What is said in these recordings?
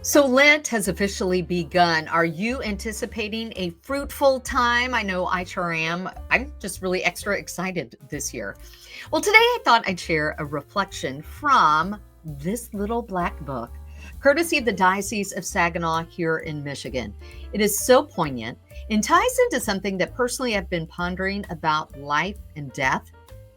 So Lent has officially begun. Are you anticipating a fruitful time? I know I sure am. I'm just really extra excited this year. Well, today I thought I'd share a reflection from this little black book, courtesy of the Diocese of Saginaw here in Michigan. It is so poignant and ties into something that personally I've been pondering about life and death.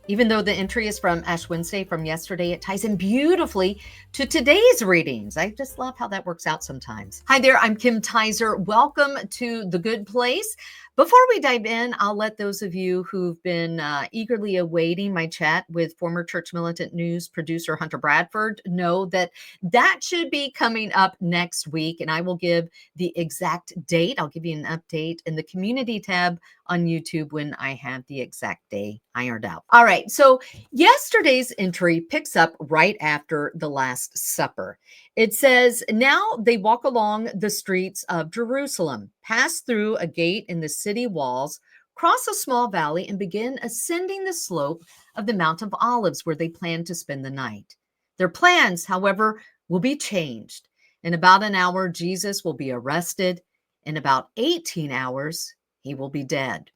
Even though the entry is from Ash Wednesday from yesterday, it ties in beautifully to today's readings. I just love how that works out sometimes. Hi there, I'm Kim Tisor. Welcome to The Good Place. Before we dive in, I'll let those of you who've been eagerly awaiting my chat with former Church Militant News producer Hunter Bradford know that that should be coming up next week, and I will give the exact date. I'll give you an update in the community tab on YouTube when I have the exact day ironed out. All right, so yesterday's entry picks up right after the Last Supper. It says, "Now they walk along the streets of Jerusalem, pass through a gate in the city walls, cross a small valley, and begin ascending the slope of the Mount of Olives where they plan to spend the night. Their plans, however, will be changed. In about an hour, Jesus will be arrested. In about 18 hours, he will be dead."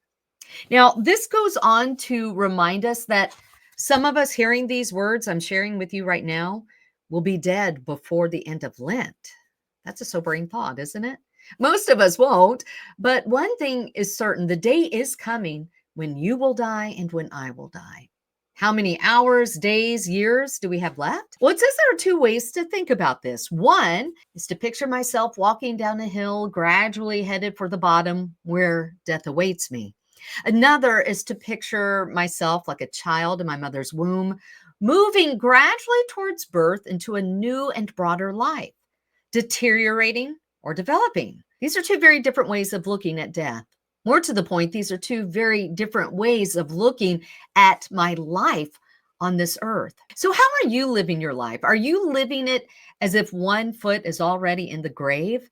Now, this goes on to remind us that some of us hearing these words I'm sharing with you right now will be dead before the end of Lent. That's a sobering thought, isn't it? Most of us won't, but one thing is certain: the day is coming when you will die and when I will die. How many hours, days, years do we have left? Well, it says there are two ways to think about this. One is to picture myself walking down a hill, gradually headed for the bottom where death awaits me. Another is to picture myself like a child in my mother's womb, moving gradually towards birth into a new and broader life, deteriorating or developing. These are two very different ways of looking at death. More to the point, these are two very different ways of looking at my life on this earth. So how are you living your life? Are you living it as if one foot is already in the grave?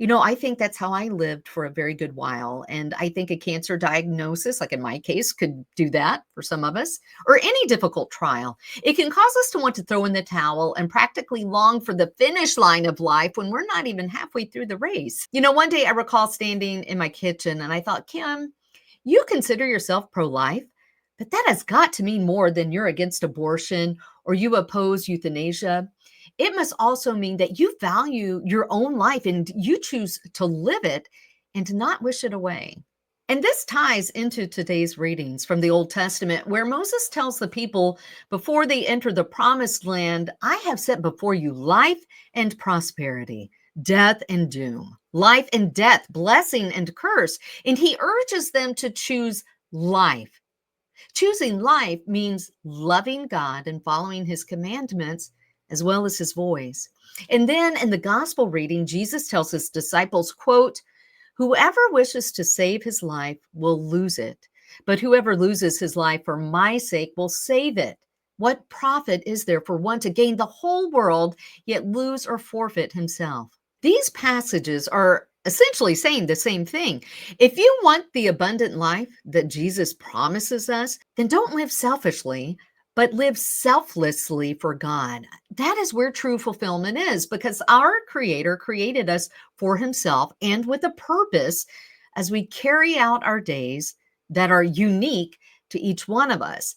I think that's how I lived for a very good while. And I think a cancer diagnosis, like in my case, could do that for some of us, or any difficult trial. It can cause us to want to throw in the towel and practically long for the finish line of life when we're not even halfway through the race. One day I recall standing in my kitchen and I thought, Kim, you consider yourself pro-life, but that has got to mean more than you're against abortion or you oppose euthanasia. It must also mean that you value your own life and you choose to live it and to not wish it away. And this ties into today's readings from the Old Testament, where Moses tells the people before they enter the promised land, "I have set before you life and prosperity, death and doom, life and death, blessing and curse." And he urges them to choose life. Choosing life means loving God and following his commandments as well as his voice. And then in the gospel reading, Jesus tells his disciples, quote, "Whoever wishes to save his life will lose it, but whoever loses his life for my sake will save it. What profit is there for one to gain the whole world, yet lose or forfeit himself?" These passages are essentially saying the same thing. If you want the abundant life that Jesus promises us, then don't live selfishly, but live selflessly for God. That is where true fulfillment is, because our Creator created us for himself and with a purpose as we carry out our days that are unique to each one of us.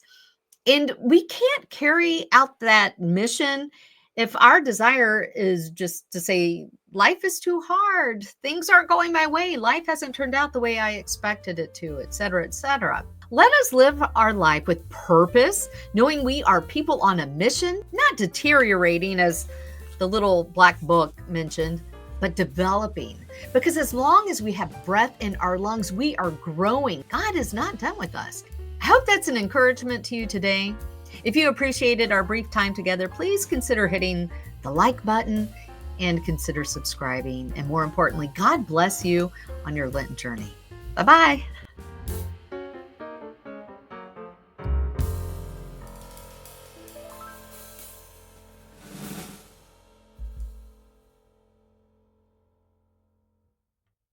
And we can't carry out that mission if our desire is just to say, life is too hard, things aren't going my way, life hasn't turned out the way I expected it to, etc., etc. Let us live our life with purpose, knowing we are people on a mission, not deteriorating as the little black book mentioned, but developing. Because as long as we have breath in our lungs, we are growing. God is not done with us. I hope that's an encouragement to you today. If you appreciated our brief time together, please consider hitting the like button and consider subscribing. And more importantly, God bless you on your Lenten journey. Bye-bye.